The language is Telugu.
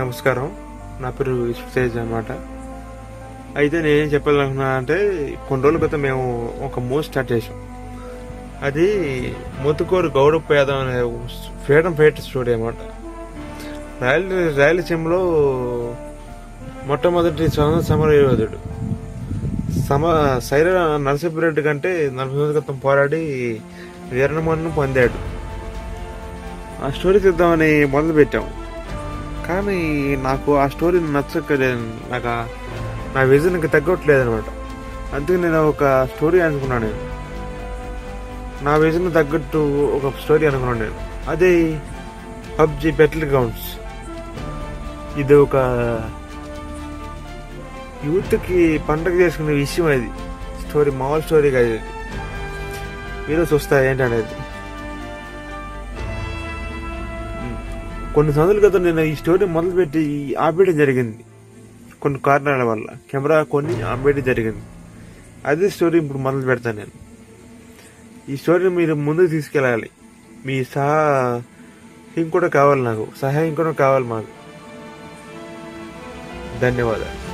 నమస్కారం. నా పేరు విశ్వతేజ్ అనమాట. అయితే నేనేం చెప్పాలనుకున్నా అంటే, కొన్ని రోజుల క్రితం మేము ఒక మూవీ స్టార్ట్ చేసాం. అది ముత్తుకూరు గౌరవ్ యాదవ్ అనే ఫ్రీడమ్ ఫైటర్ స్టోరీ అనమాట. రాయలసీమలో మొట్టమొదటి స్వతంత్ర సమర యోధుడు సైరా నరసింహారెడ్డి కంటే 40 రోజుల క్రితం పోరాడి వీరమరణం పొందాడు. ఆ స్టోరీ తీద్దామని మొదలుపెట్టాం. కానీ నాకు ఆ స్టోరీ నచ్చలేదు. నాకు నా విజన్కి తగ్గట్లేదు అనమాట. అందుకే నేను ఒక స్టోరీ అనుకున్నాను. నా విజన్ తగ్గట్టు ఒక స్టోరీ అనుకున్నాను నేను. అదే పబ్జి బ్యాటిల్ గ్రౌండ్స్. ఇది ఒక యూత్కి పండగ చేసుకునే విషయం. అది స్టోరీ మామూలు స్టోరీ కాదు. ఇది మీరు చూస్తా ఏంటనేది. కొన్ని సంవత్సరాల క్రితం నేను ఈ స్టోరీ మొదలుపెట్టి ఆపేయడం జరిగింది. కొన్ని కారణాల వల్ల కెమెరా ఆపేయడం జరిగింది. అదే స్టోరీ ఇప్పుడు మొదలు పెడతాను నేను. ఈ స్టోరీని మీరు ముందుకు తీసుకెళ్ళాలి. మీ సహాయం కూడా కావాలి. నాకు సహాయం కూడా కావాలి మాకు. ధన్యవాదాలు.